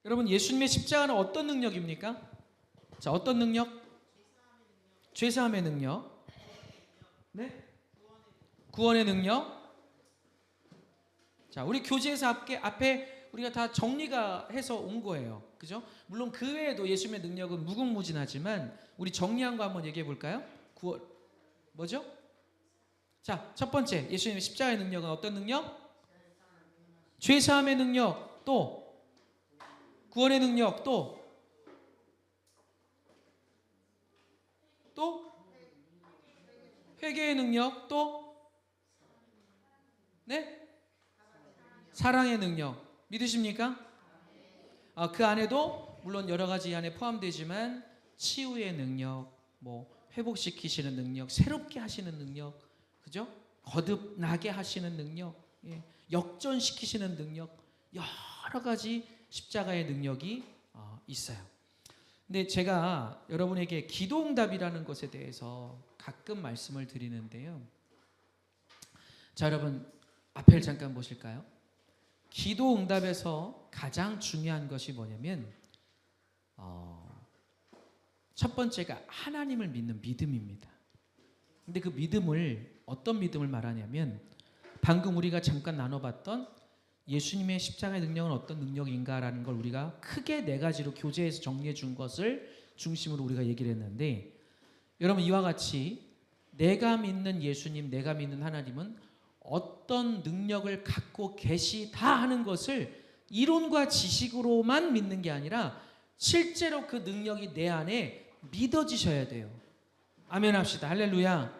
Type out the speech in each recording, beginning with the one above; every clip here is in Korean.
여러분, 예수님의 십자가는 어떤 능력입니까? 자, 어떤 능력? 죄사함의 능력. 네? 구원의 능력. 자, 우리 교재에서 앞에 우리가 다 정리가 해서 온 거예요. 그죠? 물론 그 외에도 예수님의 능력은 무궁무진하지만 우리 정리한 거 한번 얘기해 볼까요? 구원, 뭐죠? 자, 첫 번째, 예수님의 십자가의 능력은 어떤 능력? 죄사함의 능력, 또 구원의 능력, 또 회개의 능력, 또 네? 사랑의 능력. 믿으십니까? 그 안에도 물론 여러 가지 안에 포함되지만 치유의 능력, 뭐 회복시키시는 능력, 새롭게 하시는 능력, 그죠? 거듭나게 하시는 능력, 역전시키시는 능력, 여러 가지 십자가의 능력이 있어요. 근데 제가 여러분에게 기도응답이라는 것에 대해서 가끔 말씀을 드리는데요. 자, 여러분 앞을 잠깐 보실까요? 기도응답에서 가장 중요한 것이 뭐냐면 첫 번째가 하나님을 믿는 믿음입니다. 근데 그 믿음을 어떤 믿음을 말하냐면 방금 우리가 잠깐 나눠봤던 예수님의 십자가의 능력은 어떤 능력인가라는 걸 우리가 크게 네 가지로 교재에서 정리해 준 것을 중심으로 우리가 얘기를 했는데, 여러분 이와 같이 내가 믿는 예수님, 내가 믿는 하나님은 어떤 능력을 갖고 계시다 하는 것을 이론과 지식으로만 믿는 게 아니라 실제로 그 능력이 내 안에 믿어지셔야 돼요. 아멘 합시다. 할렐루야.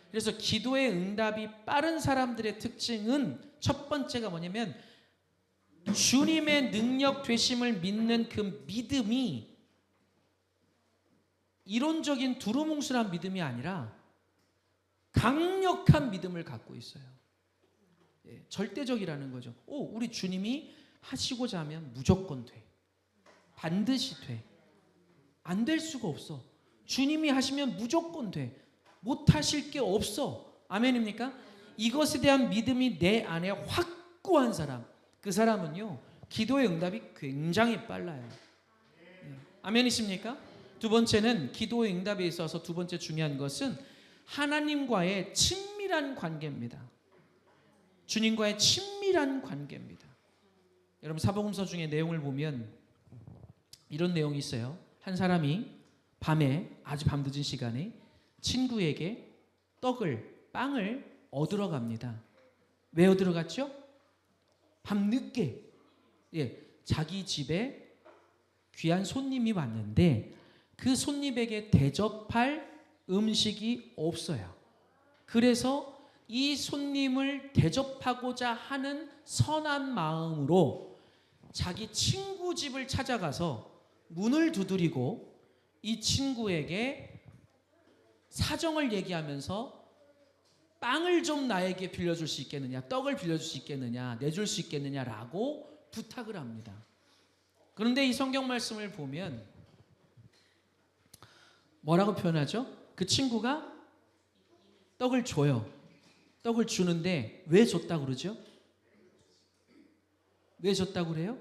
그래서 기도의 응답이 빠른 사람들의 특징은 첫 번째가 뭐냐면 주님의 능력 되심을 믿는 그 믿음이 이론적인 두루뭉술한 믿음이 아니라 강력한 믿음을 갖고 있어요. 절대적이라는 거죠. 우리 주님이 하시고자 하면 무조건 돼. 반드시 돼. 안 될 수가 없어. 주님이 하시면 무조건 돼. 못하실 게 없어. 아멘입니까? 이것에 대한 믿음이 내 안에 확고한 사람, 그 사람은요 기도의 응답이 굉장히 빨라요. 아멘이십니까? 두 번째는 기도의 응답에 있어서 두 번째 중요한 것은 하나님과의 친밀한 관계입니다. 주님과의 친밀한 관계입니다. 여러분 사복음서 중에 내용을 보면 이런 내용이 있어요. 한 사람이 밤에 아주 밤늦은 시간에 친구에게 빵을 얻으러 갑니다. 왜 얻으러 갔죠? 밤늦게 자기 집에 귀한 손님이 왔는데 그 손님에게 대접할 음식이 없어요. 그래서 이 손님을 대접하고자 하는 선한 마음으로 자기 친구 집을 찾아가서 문을 두드리고 이 친구에게 사정을 얘기하면서 빵을 좀 나에게 빌려줄 수 있겠느냐, 떡을 빌려줄 수 있겠느냐, 내줄 수 있겠느냐라고 부탁을 합니다. 그런데 이 성경 말씀을 보면 뭐라고 표현하죠? 그 친구가 떡을 줘요. 떡을 주는데 왜 줬다고 그러죠? 왜 줬다고 그래요?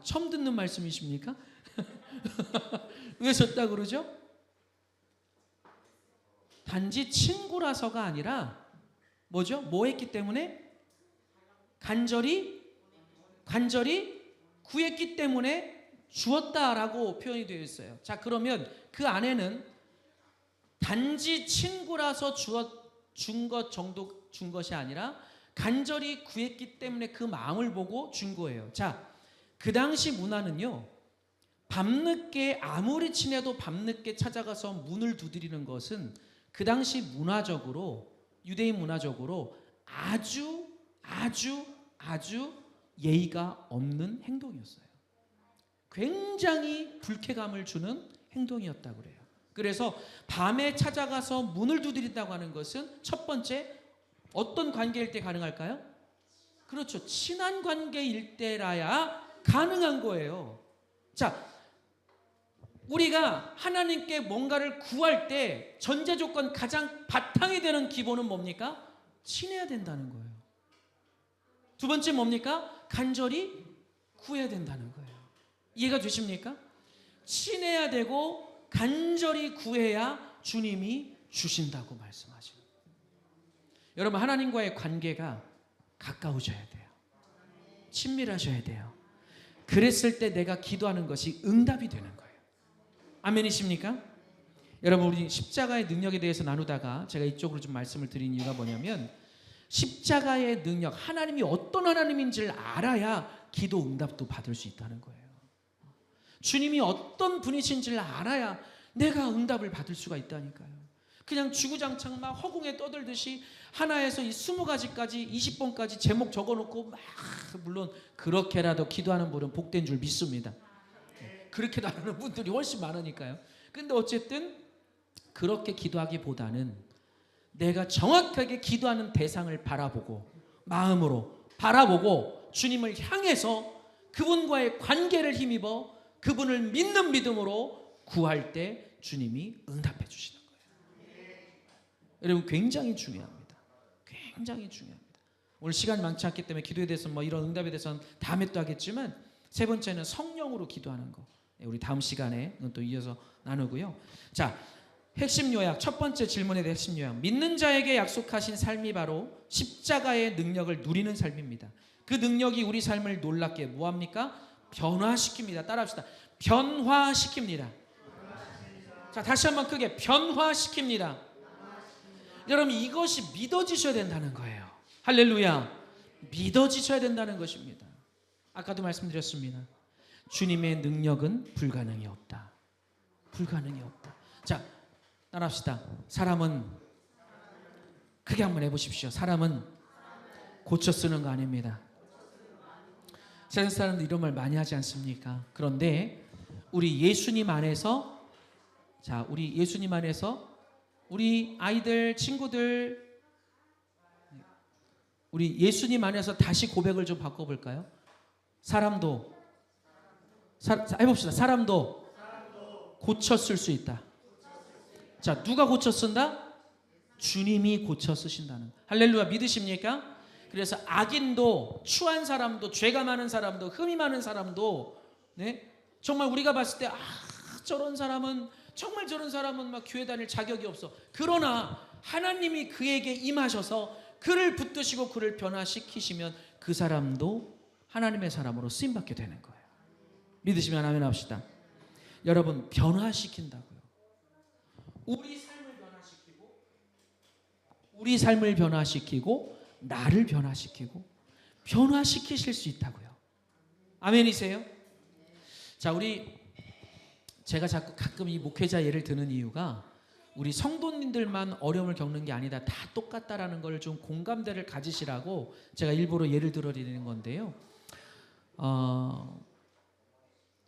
처음 듣는 말씀이십니까? 왜 줬다고 그러죠? 단지 친구라서가 아니라 뭐죠? 뭐 했기 때문에? 간절히 구했기 때문에 주었다라고 표현이 되어 있어요. 자, 그러면 그 안에는 단지 친구라서 준 것 정도 준 것이 아니라 간절히 구했기 때문에 그 마음을 보고 준 거예요. 자, 그 당시 문화는요, 밤늦게 아무리 친해도 밤늦게 찾아가서 문을 두드리는 것은 그 당시 문화적으로, 유대인 문화적으로 아주 예의가 없는 행동이었어요. 굉장히 불쾌감을 주는 행동이었다고 그래요. 그래서 밤에 찾아가서 문을 두드린다고 하는 것은 첫 번째, 어떤 관계일 때 가능할까요? 그렇죠. 친한 관계일 때라야 가능한 거예요. 자, 우리가 하나님께 뭔가를 구할 때 전제 조건 가장 바탕이 되는 기본은 뭡니까? 친해야 된다는 거예요. 두 번째 뭡니까? 간절히 구해야 된다는 거예요. 이해가 되십니까? 친해야 되고 간절히 구해야 주님이 주신다고 말씀하십니다. 여러분, 하나님과의 관계가 가까워져야 돼요. 친밀하셔야 돼요. 그랬을 때 내가 기도하는 것이 응답이 되는 거예요. 아멘이십니까? 여러분, 우리 십자가의 능력에 대해서 나누다가 제가 이쪽으로 좀 말씀을 드린 이유가 뭐냐면, 십자가의 능력, 하나님이 어떤 하나님인지를 알아야 기도 응답도 받을 수 있다는 거예요. 주님이 어떤 분이신지를 알아야 내가 응답을 받을 수가 있다니까요. 그냥 주구장창 막 허공에 떠들듯이 하나에서 이 20가지까지 20번까지 제목 적어놓고 막, 물론 그렇게라도 기도하는 분은 복된 줄 믿습니다. 그렇게도 안 하는 분들이 훨씬 많으니까요. 근데 어쨌든 그렇게 기도하기보다는 내가 정확하게 기도하는 대상을 바라보고 마음으로 바라보고 주님을 향해서 그분과의 관계를 힘입어 그분을 믿는 믿음으로 구할 때 주님이 응답해 주시는 거예요. 여러분, 굉장히 중요합니다. 굉장히 중요합니다. 오늘 시간이 많지 않기 때문에 기도에 대해서 이런 응답에 대해서는 다음에 또 하겠지만, 세 번째는 성령으로 기도하는 거. 우리 다음 시간에 또 이어서 나누고요. 자, 핵심 요약, 첫 번째 질문에 대한 핵심 요약. 믿는 자에게 약속하신 삶이 바로 십자가의 능력을 누리는 삶입니다. 그 능력이 우리 삶을 놀랍게 뭐합니까? 변화시킵니다. 따라합시다. 변화시킵니다. 자, 다시 한번 크게 변화시킵니다. 여러분, 이것이 믿어지셔야 된다는 거예요. 할렐루야. 믿어지셔야 된다는 것입니다. 아까도 말씀드렸습니다. 주님의 능력은 불가능이 없다. 불가능이 없다. 자, 따라합시다. 사람은, 크게 한번 해보십시오. 사람은 고쳐 쓰는 거 아닙니다. 세상 사람들 이런 말 많이 하지 않습니까? 그런데 우리 예수님 안에서, 자, 우리 예수님 안에서 우리 아이들, 친구들, 우리 예수님 안에서 다시 고백을 좀 바꿔볼까요? 사람도, 해봅시다. 사람도 고쳐 쓸 수 있다. 자, 누가 고쳐 쓴다? 주님이 고쳐 쓰신다는. 할렐루야, 믿으십니까? 그래서 악인도, 추한 사람도, 죄가 많은 사람도, 흠이 많은 사람도, 네? 정말 우리가 봤을 때 저런 사람은, 정말 저런 사람은 막 교회 다닐 자격이 없어. 그러나 하나님이 그에게 임하셔서 그를 붙드시고 그를 변화시키시면 그 사람도 하나님의 사람으로 쓰임받게 되는 거예요. 믿으시면 아멘 합시다. 여러분, 변화시킨다고요. 우리 삶을 변화시키고 나를 변화시키고 변화시키실 수 있다고요. 아멘이세요? 자, 제가 자꾸 가끔 이 목회자 예를 드는 이유가, 우리 성도님들만 어려움을 겪는 게 아니다, 다 똑같다라는 걸 좀 공감대를 가지시라고 제가 일부러 예를 들어 드리는 건데요.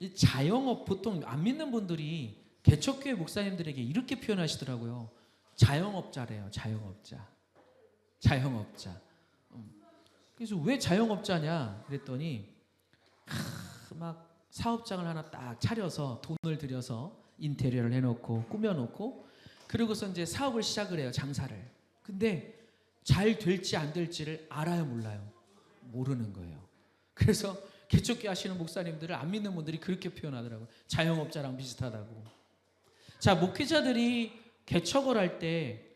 이 자영업, 보통 안 믿는 분들이 개척교회 목사님들에게 이렇게 표현하시더라고요. 자영업자래요. 자영업자. 그래서 왜 자영업자냐 그랬더니, 막 사업장을 하나 딱 차려서 돈을 들여서 인테리어를 해놓고 꾸며놓고, 그러고서 이제 사업을 시작을 해요. 장사를. 근데 잘 될지 안 될지를 알아요, 몰라요? 모르는 거예요. 그래서 개척교회 하시는 목사님들을 안 믿는 분들이 그렇게 표현하더라고요. 자영업자랑 비슷하다고. 자, 목회자들이 개척을 할 때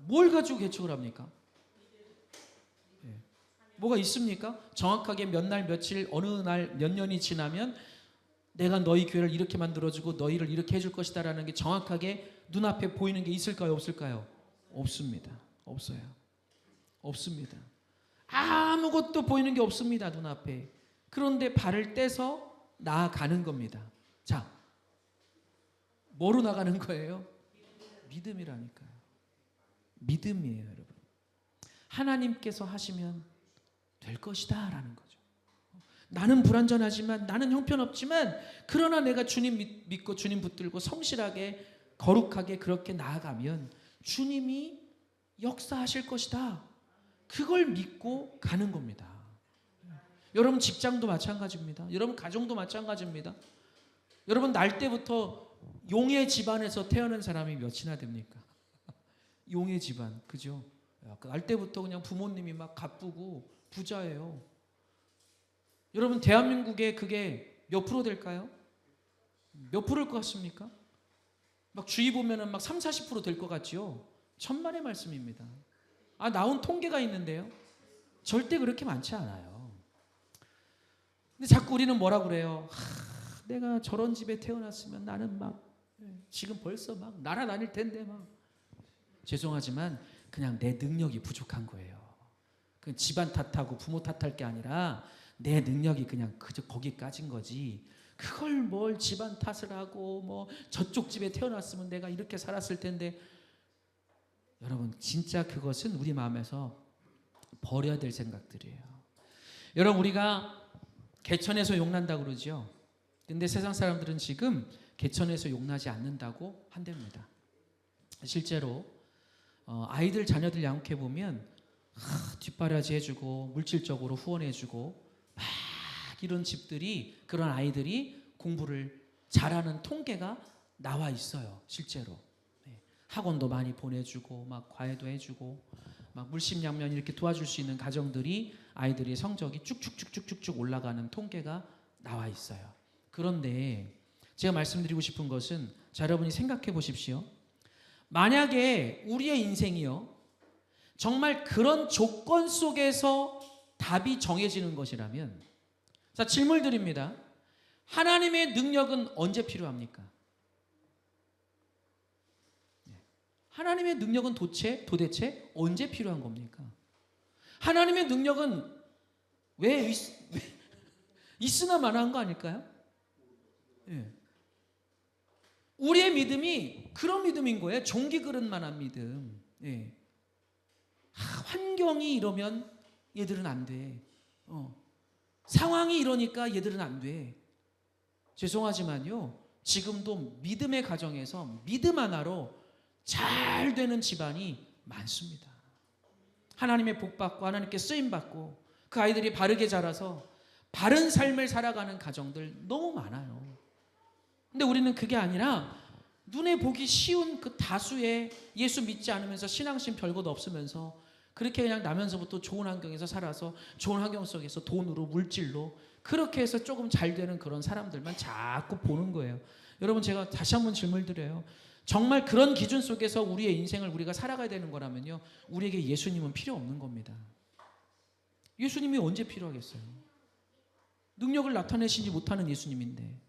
뭘 가지고 개척을 합니까? 뭐가 있습니까? 정확하게 몇 날 며칠 어느 날 몇 년이 지나면 내가 너희 교회를 이렇게 만들어주고 너희를 이렇게 해줄 것이다 라는 게 정확하게 눈앞에 보이는 게 있을까요? 없을까요? 없습니다. 없어요. 없습니다. 아무것도 보이는 게 없습니다. 눈앞에. 그런데 발을 떼서 나아가는 겁니다. 자, 뭐로 나가는 거예요? 믿음이라니까요. 믿음이에요, 여러분. 하나님께서 하시면 될 것이다 라는 거죠. 나는 불완전하지만, 나는 형편없지만, 그러나 내가 주님 믿고 주님 붙들고 성실하게 거룩하게 그렇게 나아가면 주님이 역사하실 것이다. 그걸 믿고 가는 겁니다. 여러분, 직장도 마찬가지입니다. 여러분, 가정도 마찬가지입니다. 여러분, 날 때부터 용의 집안에서 태어난 사람이 몇이나 됩니까? 용의 집안, 그죠? 날 때부터 그냥 부모님이 막 가쁘고 부자예요. 여러분 대한민국에 그게 몇 프로 될까요? 몇 프로일 것 같습니까? 막 주위 보면은 막 3, 40% 될 것 같지요? 천만의 말씀입니다. 나온 통계가 있는데요. 절대 그렇게 많지 않아요. 근데 자꾸 우리는 뭐라 그래요? 내가 저런 집에 태어났으면 나는 막 지금 벌써 막 날아다닐 텐데 막. 죄송하지만 그냥 내 능력이 부족한 거예요. 그 집안 탓하고 부모 탓할 게 아니라 내 능력이 그냥 그저 거기까지인 거지. 그걸 뭘 집안 탓을 하고 뭐 저쪽 집에 태어났으면 내가 이렇게 살았을 텐데. 여러분 진짜 그것은 우리 마음에서 버려야 될 생각들이에요. 여러분 우리가 개천에서 욕난다고 그러죠. 근데 세상 사람들은 지금 개천에서 욕나지 않는다고 한답니다. 실제로 아이들 자녀들 양육해 보면 뒷바라지 해주고 물질적으로 후원해주고 막 이런 집들이 그런 아이들이 공부를 잘하는 통계가 나와 있어요. 실제로 학원도 많이 보내주고 막 과외도 해주고 막 물심양면 이렇게 도와줄 수 있는 가정들이 아이들의 성적이 쭉쭉쭉쭉쭉 올라가는 통계가 나와 있어요. 그런데 제가 말씀드리고 싶은 것은 자, 여러분이 생각해 보십시오. 만약에 우리의 인생이요 정말 그런 조건 속에서 답이 정해지는 것이라면, 자 질문 드립니다. 하나님의 능력은 언제 필요합니까? 하나님의 능력은 도대체 언제 필요한 겁니까? 하나님의 능력은 왜 있으나 마나한 거 아닐까요? 예. 우리의 믿음이 그런 믿음인 거예요. 종기 그릇만한 믿음. 예. 환경이 이러면 얘들은 안 돼. 상황이 이러니까 얘들은 안 돼. 죄송하지만요. 지금도 믿음의 가정에서 믿음 하나로 잘 되는 집안이 많습니다. 하나님의 복받고 하나님께 쓰임받고 그 아이들이 바르게 자라서 바른 삶을 살아가는 가정들 너무 많아요. 근데 우리는 그게 아니라 눈에 보기 쉬운 그 다수의 예수 믿지 않으면서 신앙심 별것 없으면서 그렇게 그냥 나면서부터 좋은 환경에서 살아서 좋은 환경 속에서 돈으로 물질로 그렇게 해서 조금 잘 되는 그런 사람들만 자꾸 보는 거예요. 여러분 제가 다시 한번 질문을 드려요. 정말 그런 기준 속에서 우리의 인생을 우리가 살아가야 되는 거라면요. 우리에게 예수님은 필요 없는 겁니다. 예수님이 언제 필요하겠어요? 능력을 나타내시지 못하는 예수님인데,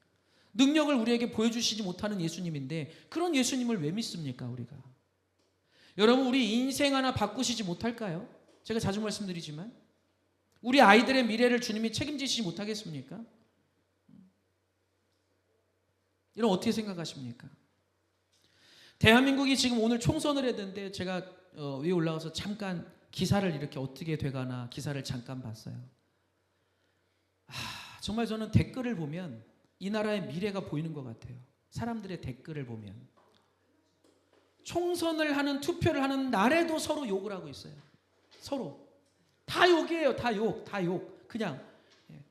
능력을 우리에게 보여주시지 못하는 예수님인데 그런 예수님을 왜 믿습니까 우리가? 여러분 우리 인생 하나 바꾸시지 못할까요? 제가 자주 말씀드리지만 우리 아이들의 미래를 주님이 책임지시지 못하겠습니까? 이런 어떻게 생각하십니까? 대한민국이 지금 오늘 총선을 했는데 제가 위에 올라가서 잠깐 기사를 이렇게 어떻게 돼가나 기사를 잠깐 봤어요. 정말 저는 댓글을 보면 이 나라의 미래가 보이는 것 같아요. 사람들의 댓글을 보면 총선을 하는 투표를 하는 날에도 서로 욕을 하고 있어요. 서로 다 욕이에요. 다 욕. 그냥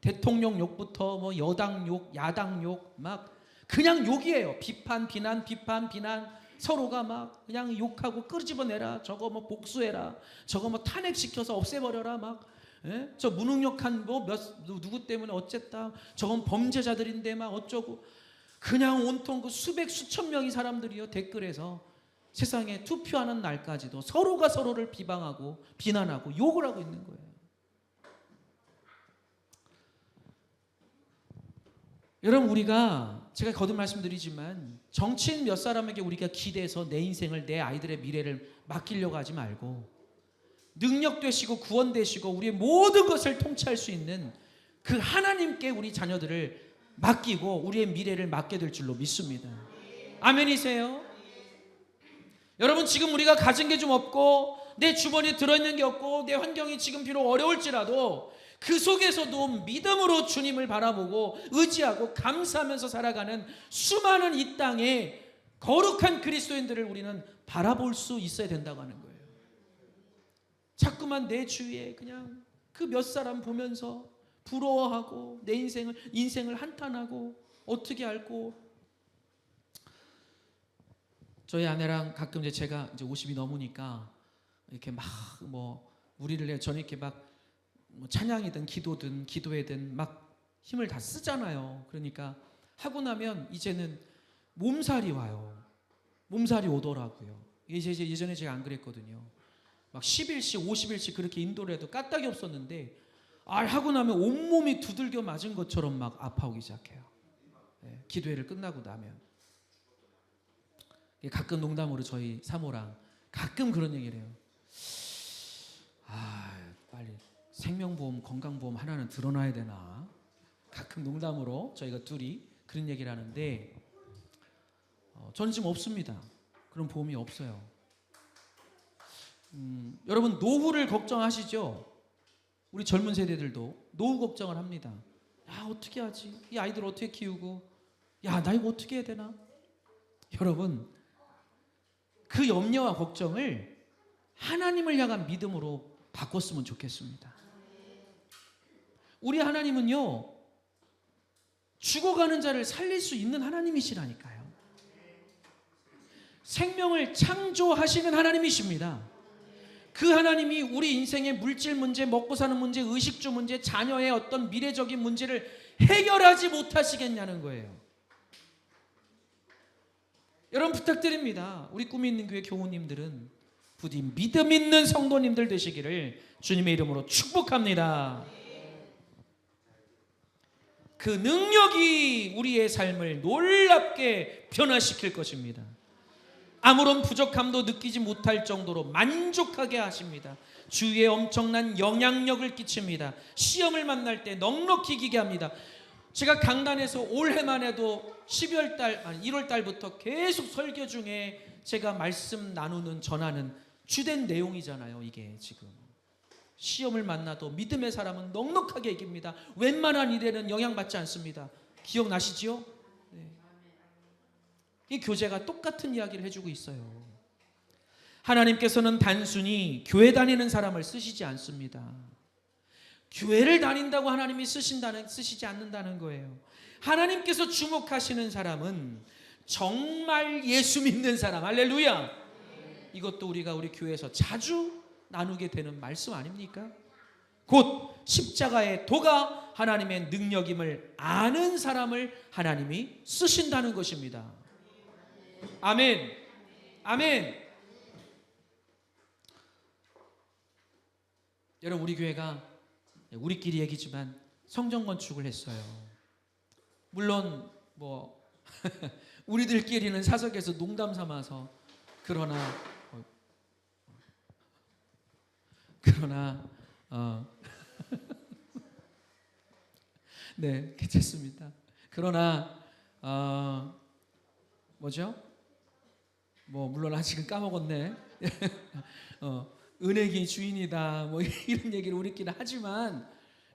대통령 욕부터 뭐 여당 욕, 야당 욕 막 그냥 욕이에요. 비판, 비난. 서로가 막 그냥 욕하고 끄집어내라. 저거 뭐 복수해라. 저거 뭐 탄핵시켜서 없애버려라. 막 저 무능력한 뭐 누구 때문에 어쨌다. 저건 범죄자들인데 막 어쩌고. 그냥 온통 그 수천 명의 사람들이요 댓글에서 세상에 투표하는 날까지도 서로가 서로를 비방하고 비난하고 욕을 하고 있는 거예요. 여러분 우리가 제가 거듭 말씀드리지만 정치인 몇 사람에게 우리가 기대서 내 인생을 내 아이들의 미래를 맡기려고 하지 말고 능력 되시고 구원 되시고 우리의 모든 것을 통치할 수 있는 그 하나님께 우리 자녀들을 맡기고 우리의 미래를 맡게 될 줄로 믿습니다. 아멘이세요? 여러분 지금 우리가 가진 게 좀 없고 내 주머니에 들어있는 게 없고 내 환경이 지금 비록 어려울지라도 그 속에서도 믿음으로 주님을 바라보고 의지하고 감사하면서 살아가는 수많은 이 땅에 거룩한 그리스도인들을 우리는 바라볼 수 있어야 된다고 하는 거예요. 자꾸만 내 주위에 그냥 그 몇 사람 보면서 부러워하고 내 인생을 한탄하고 어떻게 알고. 저희 아내랑 가끔 이제 제가 이제 50이 넘으니까 이렇게 막 뭐 무리를 해요. 저는 이렇게 막 뭐 찬양이든 기도든 기도회든 막 힘을 다 쓰잖아요. 그러니까 하고 나면 이제는 몸살이 와요. 몸살이 오더라고요. 예전에 제가 안 그랬거든요. 막 10일씩 50일씩 그렇게 인도를 해도 까딱이 없었는데 하고 나면 온몸이 두들겨 맞은 것처럼 막 아파오기 시작해요. 기도회를 끝나고 나면. 가끔 농담으로 저희 사모랑 가끔 그런 얘기를 해요. 빨리 생명보험 건강보험 하나는 들어놔야 되나. 가끔 농담으로 저희가 둘이 그런 얘기를 하는데 저는 지금 없습니다. 그런 보험이 없어요. 여러분 노후를 걱정하시죠? 우리 젊은 세대들도 노후 걱정을 합니다. 어떻게 하지? 이 아이들 어떻게 키우고 나 이거 어떻게 해야 되나? 여러분 그 염려와 걱정을 하나님을 향한 믿음으로 바꿨으면 좋겠습니다. 우리 하나님은요 죽어가는 자를 살릴 수 있는 하나님이시라니까요. 생명을 창조하시는 하나님이십니다. 그 하나님이 우리 인생의 물질 문제, 먹고 사는 문제, 의식주 문제, 자녀의 어떤 미래적인 문제를 해결하지 못하시겠냐는 거예요. 여러분 부탁드립니다. 우리 꿈이 있는 교회 교우님들은 부디 믿음 있는 성도님들 되시기를 주님의 이름으로 축복합니다. 그 능력이 우리의 삶을 놀랍게 변화시킬 것입니다. 아무런 부족함도 느끼지 못할 정도로 만족하게 하십니다. 주위에 엄청난 영향력을 끼칩니다. 시험을 만날 때 넉넉히 이기게 합니다. 제가 강단에서 올해만 해도 1월 달부터 계속 설교 중에 제가 말씀 나누는 전하는 주된 내용이잖아요. 이게 지금 시험을 만나도 믿음의 사람은 넉넉하게 이깁니다. 웬만한 일에는 영향받지 않습니다. 기억나시지요? 네. 이 교재가 똑같은 이야기를 해주고 있어요. 하나님께서는 단순히 교회 다니는 사람을 쓰시지 않습니다. 교회를 다닌다고 하나님이 쓰시지 않는다는 거예요. 하나님께서 주목하시는 사람은 정말 예수 믿는 사람. 할렐루야. 이것도 우리가 우리 교회에서 자주 나누게 되는 말씀 아닙니까? 곧 십자가의 도가 하나님의 능력임을 아는 사람을 하나님이 쓰신다는 것입니다. 아멘. 아멘. 여러분 우리 교회가 우리끼리 얘기지만 성전 건축을 했어요. 물론 우리들끼리는 사석에서 농담 삼아서 그러나 네, 괜찮습니다. 그러나 뭐죠? 물론 아직은 까먹었네. 은혜기 주인이다. 이런 얘기를 우리끼리 하지만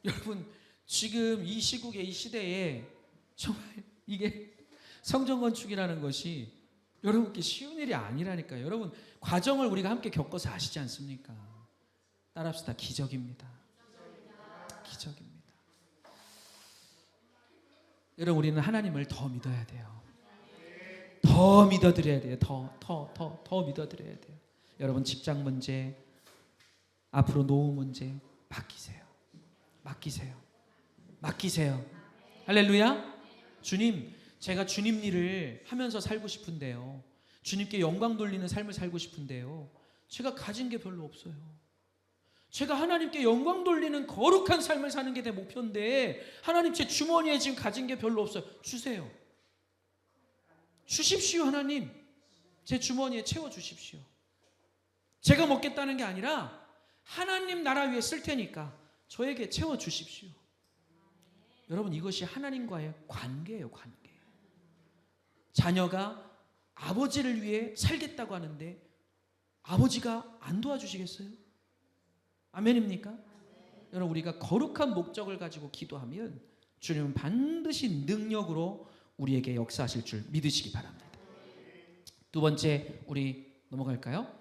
여러분 지금 이 시국에 이 시대에 정말 이게 성전 건축이라는 것이 여러분께 쉬운 일이 아니라니까요. 여러분 과정을 우리가 함께 겪어서 아시지 않습니까? 따라합시다. 기적입니다. 기적입니다. 여러분 우리는 하나님을 더 믿어야 돼요. 더 믿어드려야 돼요. 더 믿어드려야 돼요. 여러분 직장 문제, 앞으로 노후 문제 맡기세요. 할렐루야. 주님, 제가 주님 일을 하면서 살고 싶은데요. 주님께 영광 돌리는 삶을 살고 싶은데요. 제가 가진 게 별로 없어요. 제가 하나님께 영광 돌리는 거룩한 삶을 사는 게 내 목표인데 하나님 제 주머니에 지금 가진 게 별로 없어요. 주세요. 주십시오. 하나님 제 주머니에 채워주십시오. 제가 먹겠다는 게 아니라 하나님 나라 위에 쓸 테니까 저에게 채워주십시오. 여러분 이것이 하나님과의 관계예요. 관계. 자녀가 아버지를 위해 살겠다고 하는데 아버지가 안 도와주시겠어요? 아멘입니까? 여러분 우리가 거룩한 목적을 가지고 기도하면 주님은 반드시 능력으로 우리에게 역사하실 줄 믿으시기 바랍니다. 두 번째 우리 넘어갈까요?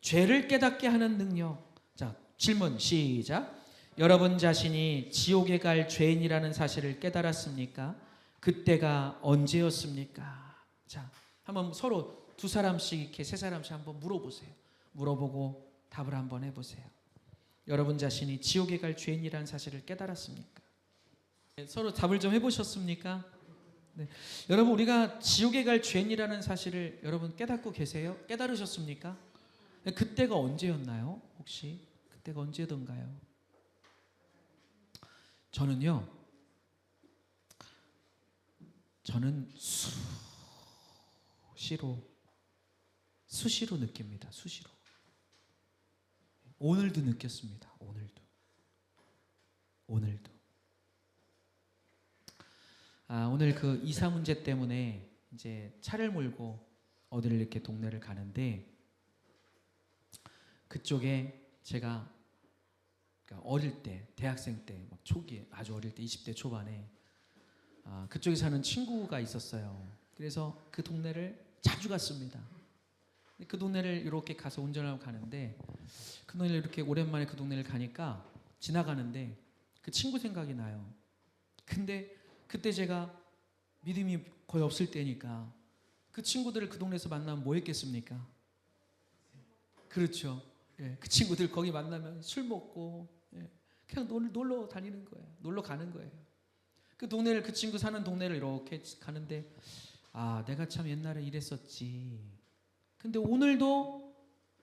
죄를 깨닫게 하는 능력. 자, 질문 시작. 여러분 자신이 지옥에 갈 죄인이라는 사실을 깨달았습니까? 그때가 언제였습니까? 자, 한번 서로 두 사람씩 이렇게 세 사람씩 한번 물어보세요. 물어보고 답을 한번 해보세요. 여러분 자신이 지옥에 갈 죄인이라는 사실을 깨달았습니까? 서로 답을 좀 해보셨습니까? 네. 여러분, 우리가 지옥에 갈 죄인이라는 사실을 여러분 깨닫고 계세요? 깨달으셨습니까? 그때가 언제였나요? 혹시 그때가 언제던가요? 저는 수시로 느낍니다. 수시로. 오늘도 느꼈습니다. 오늘도. 오늘 그 이사 문제 때문에 이제 차를 몰고 어디를 이렇게 동네를 가는데, 그쪽에 제가 그러니까 어릴 때, 대학생 때, 막 초기에, 아주 어릴 때 20대 초반에 그쪽에 사는 친구가 있었어요. 그래서 그 동네를 자주 갔습니다. 그 동네를 이렇게 가서 운전하고 가는데, 그 동네를 이렇게 오랜만에 그 동네를 가니까 지나가는데 그 친구 생각이 나요. 근데 그때 제가 믿음이 거의 없을 때니까 그 친구들을 그 동네에서 만나면 뭐 했겠습니까? 그렇죠. 예, 그 친구들 거기 만나면 술 먹고, 그냥 놀러 다니는 거예요. 놀러 가는 거예요. 그 동네를, 그 친구 사는 동네를 이렇게 가는데, 내가 참 옛날에 이랬었지. 근데 오늘도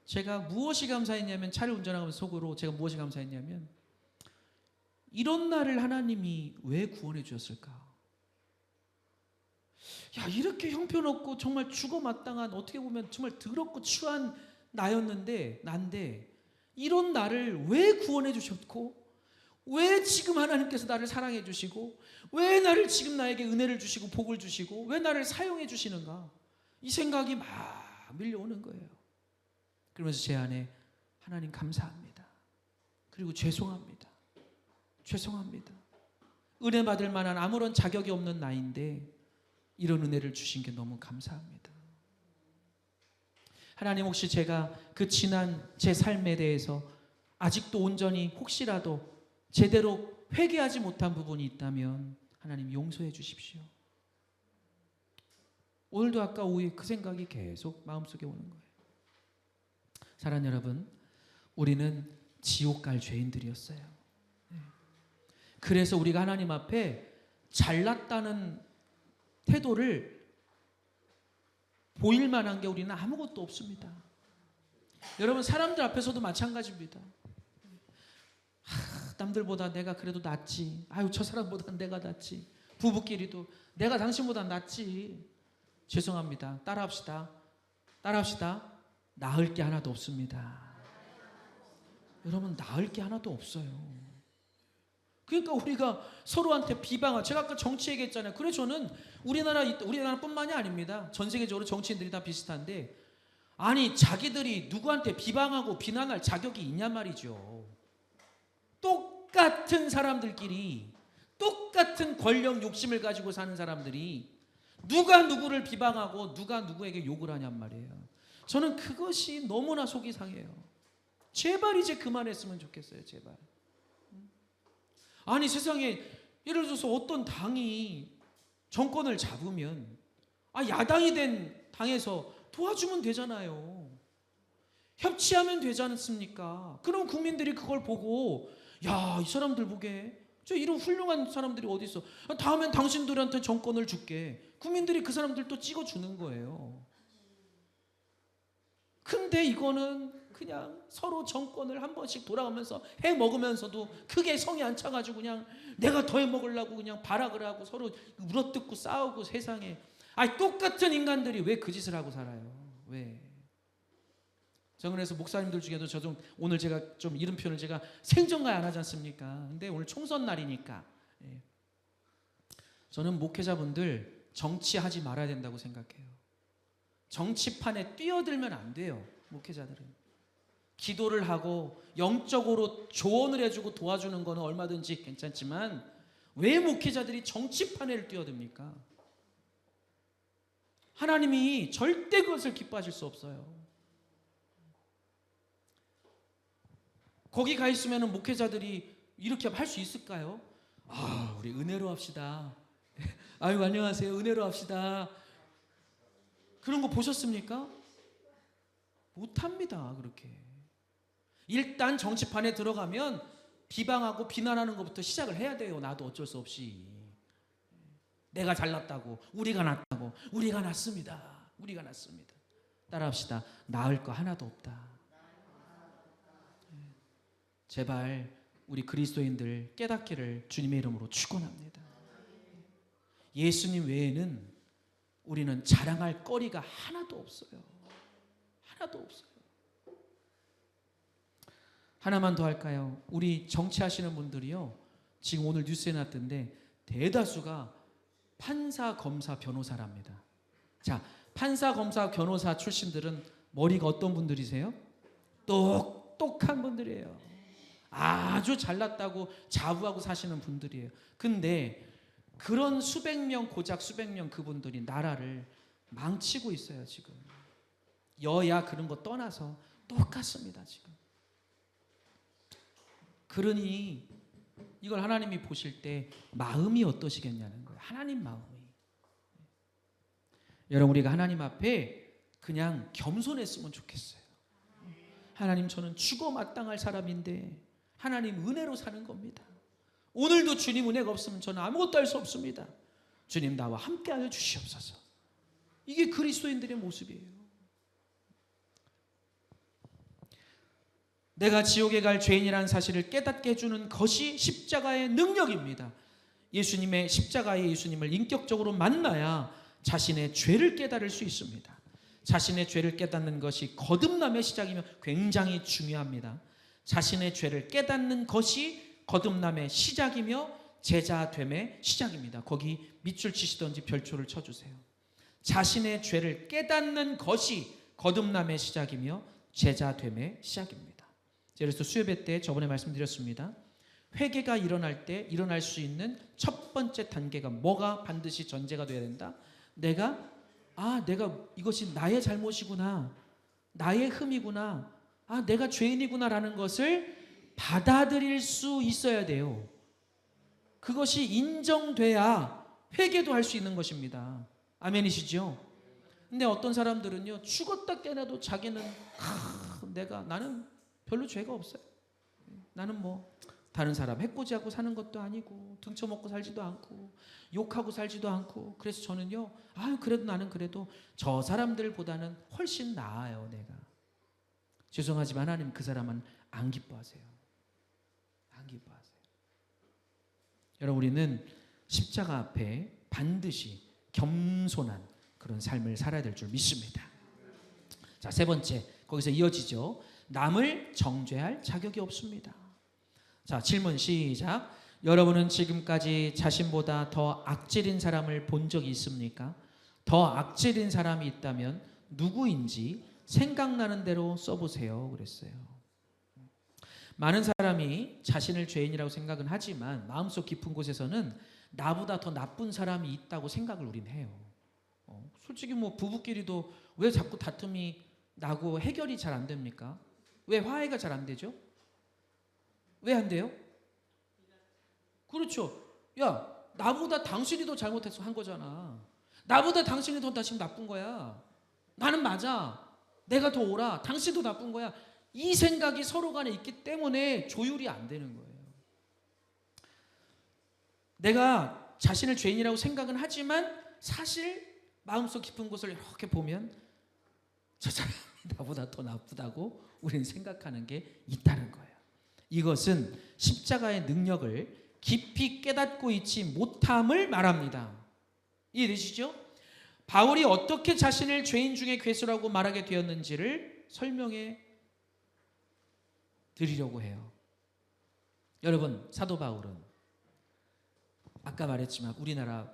제가 무엇이 감사했냐면, 차를 운전하면서 속으로 제가 무엇이 감사했냐면, 이런 나를 하나님이 왜 구원해 주셨을까? 이렇게 형편없고 정말 죽어 마땅한, 어떻게 보면 정말 더럽고 추한 난데 이런 나를 왜 구원해 주셨고, 왜 지금 하나님께서 나를 사랑해 주시고, 왜 나를 지금 나에게 은혜를 주시고 복을 주시고, 왜 나를 사용해 주시는가, 이 생각이 막 밀려오는 거예요. 그러면서 제 안에 하나님 감사합니다. 그리고 죄송합니다. 은혜 받을 만한 아무런 자격이 없는 나인데 이런 은혜를 주신 게 너무 감사합니다. 하나님, 혹시 제가 그 지난 제 삶에 대해서 아직도 온전히 혹시라도 제대로 회개하지 못한 부분이 있다면 하나님 용서해 주십시오. 오늘도 아까 오후에 그 생각이 계속 마음속에 오는 거예요. 사랑하는 여러분, 우리는 지옥 갈 죄인들이었어요. 그래서 우리가 하나님 앞에 잘났다는 태도를 보일 만한 게 우리는 아무것도 없습니다. 여러분, 사람들 앞에서도 마찬가지입니다. 남들보다 내가 그래도 낫지. 저 사람보다 내가 낫지. 부부끼리도 내가 당신보다 낫지. 죄송합니다. 따라합시다. 나을 게 하나도 없습니다. 여러분, 나을 게 하나도 없어요. 그러니까 우리가 서로한테 비방하고, 제가 아까 정치 얘기했잖아요. 그래, 저는 우리나라뿐만이 아닙니다. 전 세계적으로 정치인들이 다 비슷한데, 자기들이 누구한테 비방하고 비난할 자격이 있냔 말이죠. 똑같은 사람들끼리 똑같은 권력 욕심을 가지고 사는 사람들이 누가 누구를 비방하고 누가 누구에게 욕을 하냔 말이에요. 저는 그것이 너무나 속이 상해요. 제발 이제 그만했으면 좋겠어요. 제발. 세상에, 예를 들어서 어떤 당이 정권을 잡으면 야당이 된 당에서 도와주면 되잖아요. 협치하면 되지 않습니까? 그럼 국민들이 그걸 보고, 이 사람들 보게, 이런 훌륭한 사람들이 어디 있어, 다음엔 당신들한테 정권을 줄게. 국민들이 그 사람들 또 찍어주는 거예요. 근데 이거는 그냥 서로 정권을 한 번씩 돌아가면서 해 먹으면서도 크게 성이 안 차가지고 그냥 내가 더 해 먹으려고 그냥 발악을 하고 서로 물어뜯고 싸우고, 세상에 똑같은 인간들이 왜 그 짓을 하고 살아요? 왜? 저 그래서 목사님들 중에도 오늘 제가 좀 이런 표현을 제가 생전가에 안 하지 않습니까? 근데 오늘 총선 날이니까, 저는 목회자분들 정치하지 말아야 된다고 생각해요. 정치판에 뛰어들면 안 돼요. 목회자들은 기도를 하고 영적으로 조언을 해주고 도와주는 거는 얼마든지 괜찮지만, 왜 목회자들이 정치판에 뛰어듭니까? 하나님이 절대 그것을 기뻐하실 수 없어요. 거기 가 있으면 목회자들이 이렇게 할 수 있을까요? 우리 은혜로 합시다. 안녕하세요. 은혜로 합시다. 그런 거 보셨습니까? 못합니다. 그렇게. 일단 정치판에 들어가면 비방하고 비난하는 것부터 시작을 해야 돼요. 나도 어쩔 수 없이. 내가 잘났다고, 우리가 낫다고, 우리가 낫습니다. 우리가 낫습니다. 따라합시다. 나을 거 하나도 없다. 제발 우리 그리스도인들 깨닫기를 주님의 이름으로 축원합니다. 예수님 외에는 우리는 자랑할 거리가 하나도 없어요. 하나도 없어요. 하나만 더 할까요? 우리 정치하시는 분들이요, 지금 오늘 뉴스에 났던데 대다수가 판사, 검사, 변호사랍니다. 자, 판사, 검사, 변호사 출신들은 머리가 어떤 분들이세요? 똑똑한 분들이에요. 아주 잘났다고 자부하고 사시는 분들이에요. 근데 그런 수백 명, 고작 수백 명 그분들이 나라를 망치고 있어요. 지금 여야 그런 거 떠나서 똑같습니다. 지금. 그러니 이걸 하나님이 보실 때 마음이 어떠시겠냐는 거예요. 하나님 마음이. 여러분, 우리가 하나님 앞에 그냥 겸손했으면 좋겠어요. 하나님, 저는 죽어 마땅할 사람인데 하나님 은혜로 사는 겁니다. 오늘도 주님 은혜가 없으면 저는 아무것도 할 수 없습니다. 주님, 나와 함께하여 주시옵소서. 이게 그리스도인들의 모습이에요. 내가 지옥에 갈 죄인이라는 사실을 깨닫게 해주는 것이 십자가의 능력입니다. 예수님의 십자가의 예수님을 인격적으로 만나야 자신의 죄를 깨달을 수 있습니다. 자신의 죄를 깨닫는 것이 거듭남의 시작이며 굉장히 중요합니다. 자신의 죄를 깨닫는 것이 거듭남의 시작이며 제자됨의 시작입니다. 거기 밑줄 치시던지 별초를 쳐주세요. 자신의 죄를 깨닫는 것이 거듭남의 시작이며 제자됨의 시작입니다. 그래서 수요예배 때 저번에 말씀드렸습니다. 회개가 일어날 때 일어날 수 있는 첫 번째 단계가 뭐가 반드시 전제가 돼야 된다? 내가 이것이 나의 잘못이구나, 나의 흠이구나, 내가 죄인이구나라는 것을 받아들일 수 있어야 돼요. 그것이 인정돼야 회개도 할 수 있는 것입니다. 아멘이시죠? 근데 어떤 사람들은요, 죽었다 깨나도 자기는 나는 별로 죄가 없어요. 나는 다른 사람 해코지하고 사는 것도 아니고 등쳐먹고 살지도 않고 욕하고 살지도 않고, 그래서 저는요, 그래도 나는 그래도 저 사람들보다는 훨씬 나아요. 내가. 죄송하지만 하나님 그 사람은 안 기뻐하세요. 안 기뻐하세요. 여러분, 우리는 십자가 앞에 반드시 겸손한 그런 삶을 살아야 될 줄 믿습니다. 자, 세 번째, 거기서 이어지죠. 남을 정죄할 자격이 없습니다. 자, 질문 시작. 여러분은 지금까지 자신보다 더 악질인 사람을 본 적이 있습니까? 더 악질인 사람이 있다면 누구인지 생각나는 대로 써보세요. 그랬어요. 많은 사람이 자신을 죄인이라고 생각은 하지만 마음속 깊은 곳에서는 나보다 더 나쁜 사람이 있다고 생각을 우린 해요. 솔직히 부부끼리도 왜 자꾸 다툼이 나고 해결이 잘 안 됩니까? 왜 화해가 잘 안 되죠? 왜 안 돼요? 그렇죠. 야, 나보다 당신이 더 잘못해서 한 거잖아. 나보다 당신이 더 지금 나쁜 거야. 나는 맞아. 내가 더 옳아. 당신도 나쁜 거야. 이 생각이 서로 간에 있기 때문에 조율이 안 되는 거예요. 내가 자신을 죄인이라고 생각은 하지만 사실 마음속 깊은 곳을 이렇게 보면 저 사람이 나보다 더 나쁘다고 우리는 생각하는 게 있다는 거예요. 이것은 십자가의 능력을 깊이 깨닫고 있지 못함을 말합니다. 이해되시죠? 바울이 어떻게 자신을 죄인 중에 괴수라고 말하게 되었는지를 설명해 드리려고 해요. 여러분, 사도 바울은 아까 말했지만 우리나라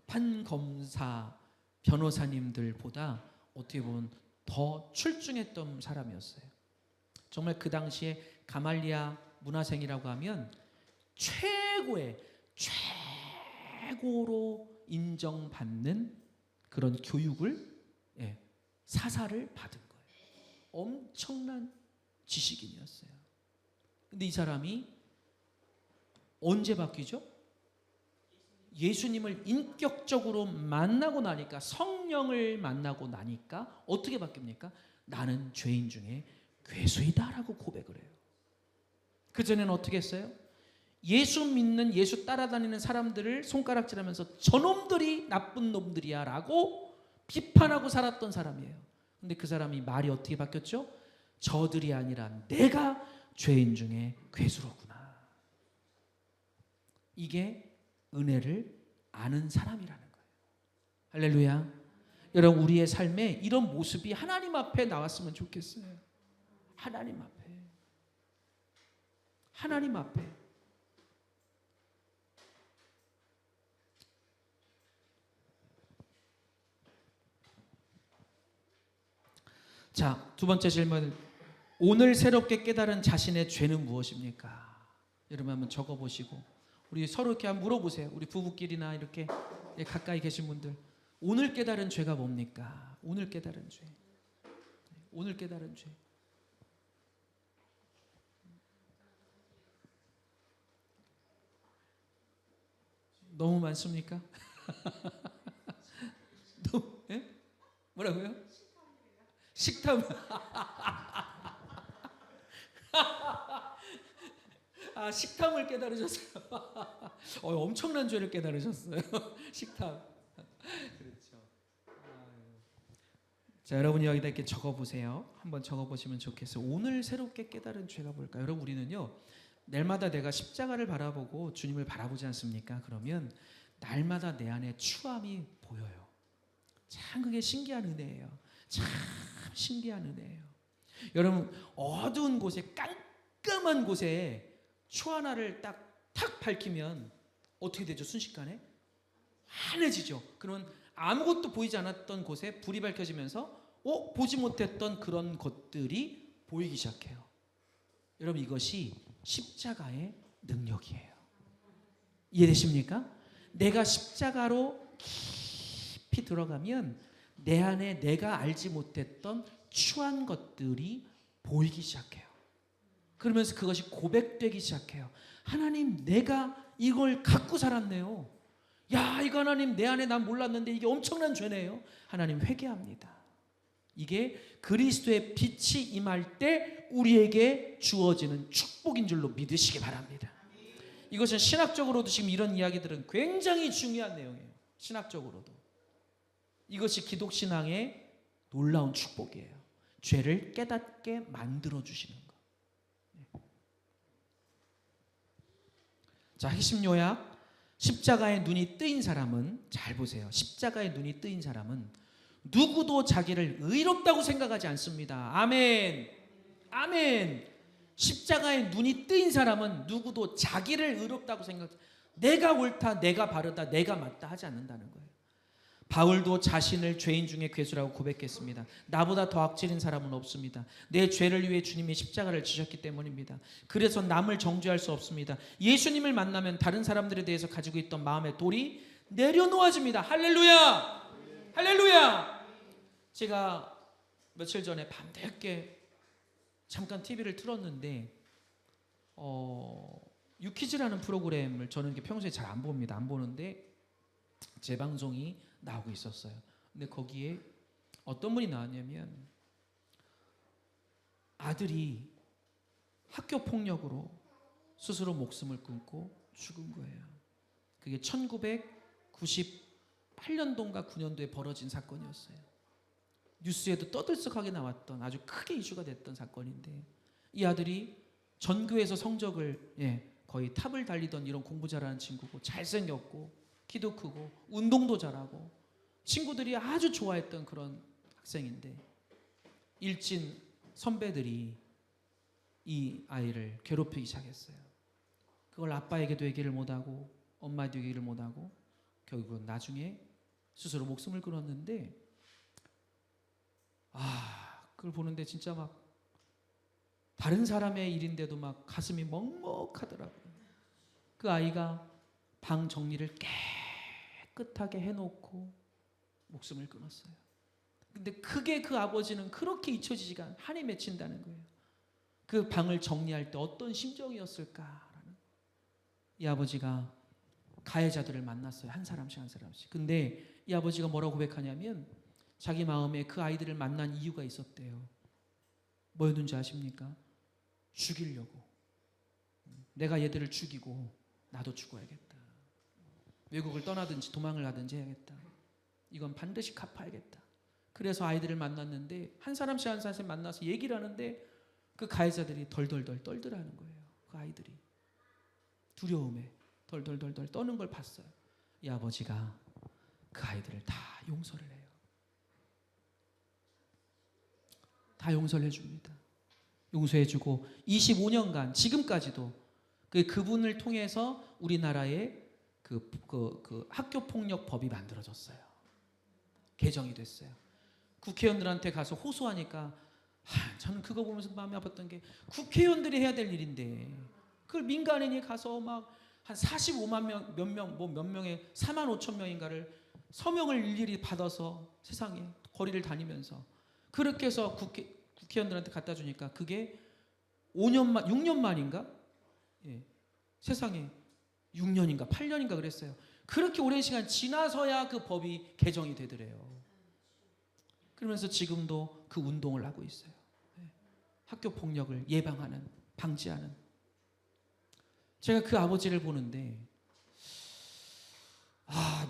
판검사 변호사님들보다 어떻게 보면 더 출중했던 사람이었어요. 정말 그 당시에 가말리아 문화생이라고 하면 최고로 인정받는 그런 교육을, 사사를 받은 거예요. 엄청난 지식인이었어요. 근데 이 사람이 언제 바뀌죠? 예수님을 인격적으로 만나고 나니까, 성령을 만나고 나니까 어떻게 바뀝니까? 나는 죄인 중에 괴수이다라고 고백을 해요. 그전에는 어떻게 했어요? 예수 믿는, 예수 따라다니는 사람들을 손가락질하면서 저놈들이 나쁜 놈들이야 라고 비판하고 살았던 사람이에요. 근데 그 사람이 말이 어떻게 바뀌었죠? 저들이 아니라 내가 죄인 중에 괴수로구나. 이게 은혜를 아는 사람이라는 거예요. 할렐루야. 여러분, 우리의 삶에 이런 모습이 하나님 앞에 나왔으면 좋겠어요. 하나님 앞에. 하나님 앞에. 자, 두 번째 질문. 오늘 새롭게 깨달은 자신의 죄는 무엇입니까? 여러분 한번 적어보시고 우리 서로 이렇게 한번 물어보세요. 우리 부부끼리나 이렇게 가까이 계신 분들, 오늘 깨달은 죄가 뭡니까? 오늘 깨달은 죄. 오늘 깨달은 죄. 너무 많습니까? 너무, 예? 뭐라고요? 식탐. 아, 식탐을 깨달으셨어요. 엄청난 죄를 깨달으셨어요. 식탐. 그렇죠. 자, 여러분이 여기다 이렇게 적어보세요. 한번 적어보시면 좋겠어요. 오늘 새롭게 깨달은 죄가 뭘까요? 여러분, 우리는요, 날마다 내가 십자가를 바라보고 주님을 바라보지 않습니까? 그러면 날마다 내 안에 추함이 보여요. 참 그게 신기한 은혜예요. 참 신기한 은혜예요. 여러분, 어두운 곳에, 깜깜한 곳에 추 하나를 탁 밝히면 어떻게 되죠? 순식간에 환해지죠. 그러면 아무것도 보이지 않았던 곳에 불이 밝혀지면서 보지 못했던 그런 것들이 보이기 시작해요. 여러분, 이것이 십자가의 능력이에요. 이해되십니까? 내가 십자가로 깊이 들어가면 내 안에 내가 알지 못했던 추한 것들이 보이기 시작해요. 그러면서 그것이 고백되기 시작해요. 하나님, 내가 이걸 갖고 살았네요. 야, 이거 하나님, 내 안에 난 몰랐는데 이게 엄청난 죄네요. 하나님, 회개합니다. 이게 그리스도의 빛이 임할 때 우리에게 주어지는 축복인 줄로 믿으시기 바랍니다. 이것은 신학적으로도 지금 이런 이야기들은 굉장히 중요한 내용이에요. 신학적으로도. 이것이 기독신앙의 놀라운 축복이에요. 죄를 깨닫게 만들어주시는 것. 자, 핵심 요약. 십자가에 눈이 뜨인 사람은, 잘 보세요. 십자가에 눈이 뜨인 사람은 누구도 자기를 의롭다고 생각하지 않습니다. 아멘. 아멘. 십자가에 눈이 뜨인 사람은 누구도 자기를 의롭다고 내가 옳다, 내가 바르다, 내가 맞다 하지 않는다는 거예요. 바울도 자신을 죄인 중에 괴수라고 고백했습니다. 나보다 더 악질인 사람은 없습니다. 내 죄를 위해 주님이 십자가를 지셨기 때문입니다. 그래서 남을 정죄할 수 없습니다. 예수님을 만나면 다른 사람들에 대해서 가지고 있던 마음의 돌이 내려놓아집니다. 할렐루야! 할렐루야! 제가 며칠 전에 밤늦게 잠깐 TV를 틀었는데 유퀴즈라는 프로그램을 저는 평소에 잘 안 봅니다. 안 보는데 재방송이 나오고 있었어요. 근데 거기에 어떤 분이 나왔냐면 아들이 학교 폭력으로 스스로 목숨을 끊고 죽은 거예요. 그게 1998년도인가 9년도에 벌어진 사건이었어요. 뉴스에도 떠들썩하게 나왔던 아주 크게 이슈가 됐던 사건인데, 이 아들이 전교에서 성적을 거의 탑을 달리던 이런 공부 잘하는 친구고, 잘생겼고 키도 크고 운동도 잘하고 친구들이 아주 좋아했던 그런 학생인데, 일진 선배들이 이 아이를 괴롭히기 시작했어요. 그걸 아빠에게도 얘기를 못하고 엄마에게도 얘기를 못하고 결국은 나중에 스스로 목숨을 끊었는데, 그걸 보는데 진짜 막 다른 사람의 일인데도 막 가슴이 먹먹하더라고요. 그 아이가 방 정리를 깨끗하게 해놓고 목숨을 끊었어요. 근데 그게 그 아버지는 그렇게 잊혀지지가 않아요. 한이 맺힌다는 거예요. 그 방을 정리할 때 어떤 심정이었을까라는. 이 아버지가 가해자들을 만났어요. 한 사람씩 한 사람씩. 근데 이 아버지가 뭐라고 고백하냐면 자기 마음에 그 아이들을 만난 이유가 있었대요. 뭐였는지 아십니까? 죽이려고. 내가 얘들을 죽이고 나도 죽어야겠다. 외국을 떠나든지 도망을 가든지 해야겠다. 이건 반드시 갚아야겠다. 그래서 아이들을 만났는데 한 사람씩 한 사람씩 만나서 얘기를 하는데 그 가해자들이 덜덜덜 떨더라는 거예요. 그 아이들이 두려움에 덜덜덜 떠는 걸 봤어요. 이 아버지가 그 아이들을 다 용서를 해요. 다 용서를 해줍니다. 용서해주고 25년간 지금까지도 그분을 통해서 우리나라의 그 학교폭력법이 만들어졌어요. 개정이 됐어요. 국회의원들한테 가서 호소하니까 저는 그거 보면서 마음이 아팠던 게 국회의원들이 해야 될 일인데 그걸 민간인이 가서 막 한 45만 명 몇 명의 4만 5천 명인가를 서명을 일일이 받아서 세상에 거리를 다니면서 그렇게 해서 국회의원들한테 갖다 주니까 그게 6년 만인가? 예. 세상에 6년인가 8년인가 그랬어요. 그렇게 오랜 시간 지나서야 그 법이 개정이 되더래요. 그러면서 지금도 그 운동을 하고 있어요. 예. 학교 폭력을 예방하는, 방지하는. 제가 그 아버지를 보는데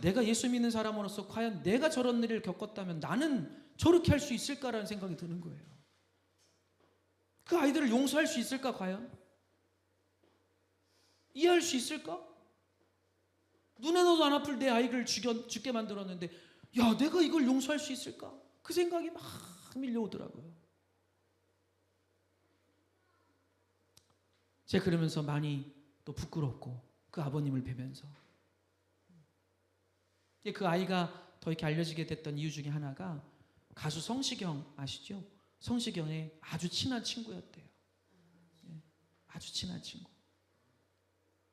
내가 예수 믿는 사람으로서 과연 내가 저런 일을 겪었다면 나는 저렇게 할 수 있을까라는 생각이 드는 거예요. 그 아이들을 용서할 수 있을까 과연? 이해할 수 있을까? 눈에도 안 아플 내 아이를 죽게 만들었는데 야 내가 이걸 용서할 수 있을까? 그 생각이 막 밀려오더라고요. 제가 그러면서 많이 또 부끄럽고 그 아버님을 뵈면서 그 아이가 더 이렇게 알려지게 됐던 이유 중에 하나가 가수 성시경 아시죠? 성시경의 아주 친한 친구였대요. 아주 친한 친구.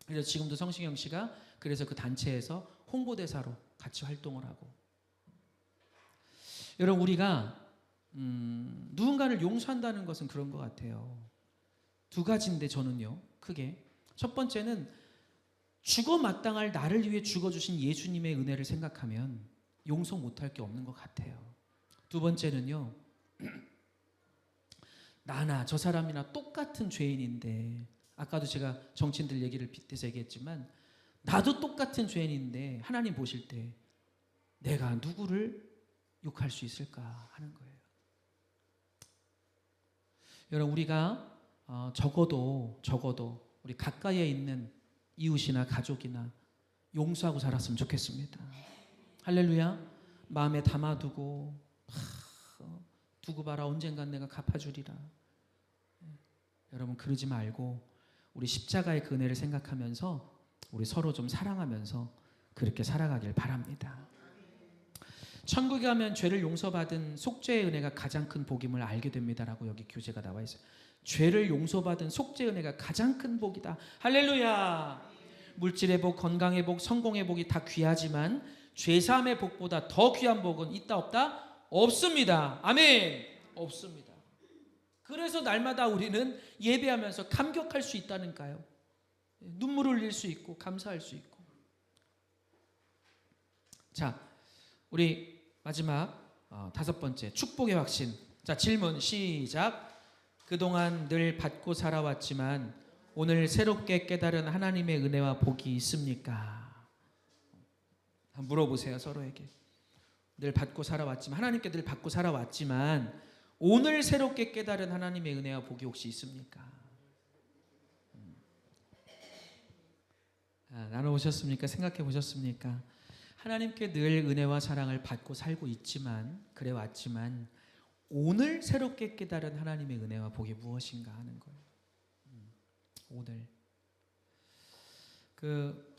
그래서 지금도 성시경 씨가 그래서 그 단체에서 홍보대사로 같이 활동을 하고. 여러분 우리가 누군가를 용서한다는 것은 그런 것 같아요. 두 가지인데 저는요 크게 첫 번째는 죽어 마땅할 나를 위해 죽어주신 예수님의 은혜를 생각하면 용서 못할 게 없는 것 같아요. 두 번째는요 나나 저 사람이나 똑같은 죄인인데 아까도 제가 정치인들 얘기를 빗대서 얘기했지만 나도 똑같은 죄인인데 하나님 보실 때 내가 누구를 욕할 수 있을까 하는 거예요. 여러분 우리가 적어도 우리 가까이에 있는 이웃이나 가족이나 용서하고 살았으면 좋겠습니다. 할렐루야. 마음에 담아두고 두고 봐라 언젠간 내가 갚아주리라. 여러분 그러지 말고 우리 십자가의 그 은혜를 생각하면서 우리 서로 좀 사랑하면서 그렇게 살아가길 바랍니다. 천국에 가면 죄를 용서받은 속죄의 은혜가 가장 큰 복임을 알게 됩니다라고 여기 교재가 나와 있어요. 죄를 용서받은 속죄의 은혜가 가장 큰 복이다. 할렐루야. 물질의 복, 건강의 복, 성공의 복이 다 귀하지만 죄사함의 복보다 더 귀한 복은 있다 없다? 없습니다. 아멘. 없습니다. 그래서 날마다 우리는 예배하면서 감격할 수 있다는가요? 눈물을 흘릴 수 있고 감사할 수 있고. 자, 우리 마지막 다섯 번째 축복의 확신. 자, 질문 시작. 그동안 늘 받고 살아왔지만 오늘 새롭게 깨달은 하나님의 은혜와 복이 있습니까? 한번 물어보세요 서로에게. 늘 받고 살아왔지만 하나님께 늘 받고 살아왔지만 오늘 새롭게 깨달은 하나님의 은혜와 복이 혹시 있습니까? 나눠보셨습니까? 생각해 보셨습니까? 하나님께 늘 은혜와 사랑을 받고 살고 있지만 그래 왔지만 오늘 새롭게 깨달은 하나님의 은혜와 복이 무엇인가 하는 거예요. 오늘 그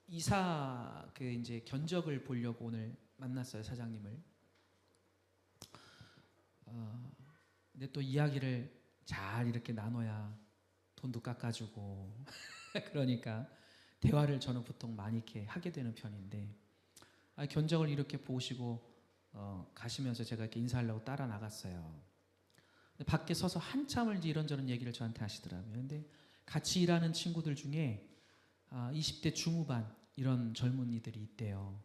이사 이제 견적을 보려고 오늘 만났어요 사장님을. 근데 또 이야기를 잘 이렇게 나눠야 돈도 깎아주고 그러니까 대화를 저는 보통 많이 이렇게 하게 되는 편인데 견적을 이렇게 보시고 가시면서 제가 이렇게 인사하려고 따라 나갔어요. 근데 밖에 서서 한참을 이제 이런저런 얘기를 저한테 하시더라고요. 근데 같이 일하는 친구들 중에 20대 중후반 이런 젊은이들이 있대요.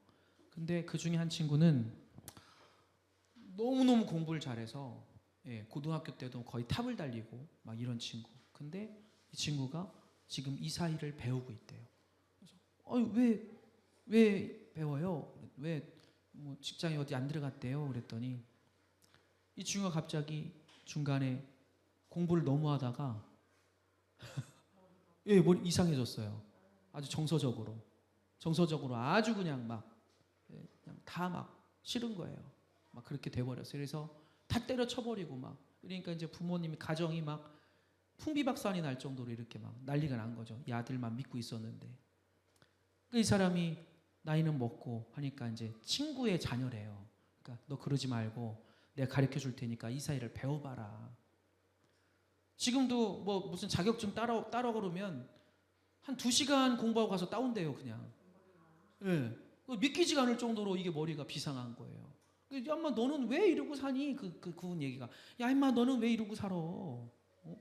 근데 그 중에 한 친구는 너무너무 공부를 잘해서 고등학교 때도 거의 탑을 달리고 막 이런 친구. 근데 이 친구가 지금 이사야를 배우고 있대요. 그래서 왜 배워요? 왜 뭐 직장에 어디 안 들어갔대요? 그랬더니 이 친구가 갑자기 중간에 공부를 너무 하다가 예, 머리 이상해졌어요. 아주 정서적으로 아주 그냥 막 그냥 다 막 싫은 거예요. 막 그렇게 돼버렸어요. 그래서 다 때려쳐버리고 막 그러니까 이제 부모님이 가정이 막 풍비박산이 날 정도로 이렇게 막 난리가 난 거죠. 이 아들만 믿고 있었는데 이 사람이 나이는 먹고 하니까 이제 친구의 자녀래요. 그러니까 너 그러지 말고 내가 가르쳐 줄 테니까 이사야를 배워봐라. 지금도 뭐 무슨 자격증 따러 그러면 한 2시간 공부하고 가서 따온대요 그냥. 예. 믿기지가 않을 정도로 이게 머리가 비상한 거예요. 야 인마 너는 왜 이러고 사니? 그분 얘기가 야 인마 너는 왜 이러고 살아?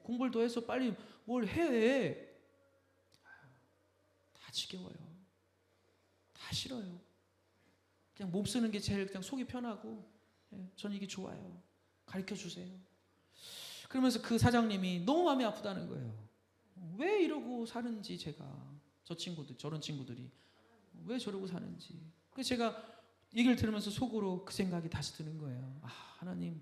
공부를 더 해서 빨리 뭘 해. 다 지겨워요. 다 싫어요. 그냥 몸 쓰는 게 제일 그냥 속이 편하고 저는 이게 좋아요. 가르쳐 주세요. 그러면서 그 사장님이 너무 마음이 아프다는 거예요. 왜 이러고 사는지 제가 저런 친구들이 왜 저러고 사는지. 그래서 제가 얘기를 들으면서 속으로 그 생각이 다시 드는 거예요. 아 하나님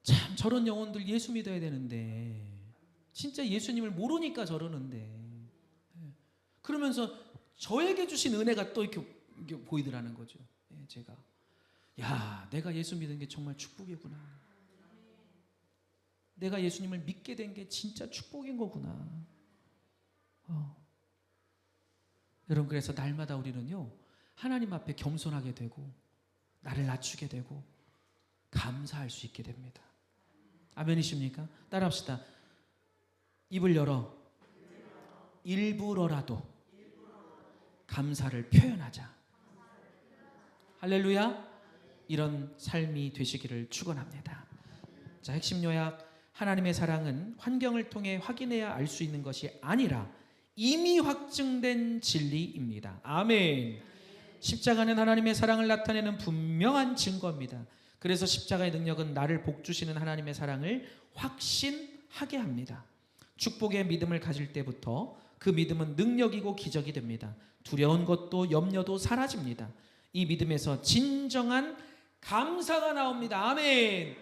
참 저런 영혼들 예수 믿어야 되는데 진짜 예수님을 모르니까 저러는데 그러면서 저에게 주신 은혜가 또 이렇게 보이더라는 거죠. 제가 야 내가 예수 믿은 게 정말 축복이구나. 내가 예수님을 믿게 된 게 진짜 축복인 거구나. 여러분 그래서 날마다 우리는요 하나님 앞에 겸손하게 되고 나를 낮추게 되고 감사할 수 있게 됩니다. 아멘이십니까? 따라합시다. 입을 열어 일부러라도 감사를 표현하자. 할렐루야. 이런 삶이 되시기를 축원합니다. 자, 핵심 요약. 하나님의 사랑은 환경을 통해 확인해야 알 수 있는 것이 아니라 이미 확증된 진리입니다. 아멘. 십자가는 하나님의 사랑을 나타내는 분명한 증거입니다. 그래서 십자가의 능력은 나를 복주시는 하나님의 사랑을 확신하게 합니다. 축복의 믿음을 가질 때부터 그 믿음은 능력이고 기적이 됩니다. 두려운 것도 염려도 사라집니다. 이 믿음에서 진정한 감사가 나옵니다. 아멘.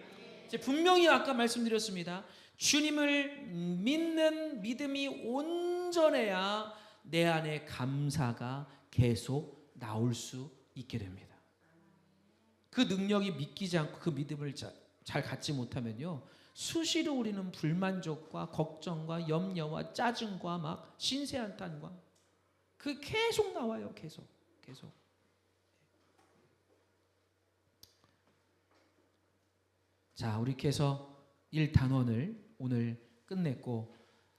분명히 아까 말씀드렸습니다. 주님을 믿는 믿음이 온전해야 내 안에 감사가 계속 나올 수 있게 됩니다. 그 능력이 믿기지 않고 그 믿음을 잘 갖지 못하면요 수시로 우리는 불만족과 걱정과 염려와 짜증과 막 신세한탄과 그 계속 나와요. 계속. 자, 우리 이렇게 해서 1단원을 오늘 끝냈고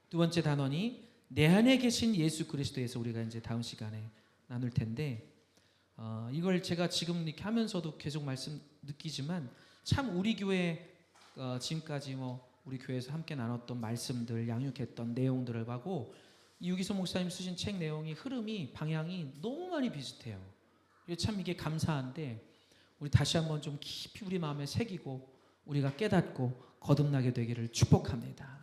두 번째 단원이 내 안에 계신 예수 그리스도에서 우리가 이제 다음 시간에 나눌 텐데 이걸 제가 지금 이렇게 하면서도 계속 느끼지만 참 우리 교회 지금까지 우리 교회에서 함께 나눴던 말씀들 양육했던 내용들을 하고 유기소 목사님 쓰신 책 내용이 흐름이 방향이 너무 많이 비슷해요. 참 이게 감사한데 우리 다시 한번 좀 깊이 우리 마음에 새기고 우리가 깨닫고 거듭나게 되기를 축복합니다.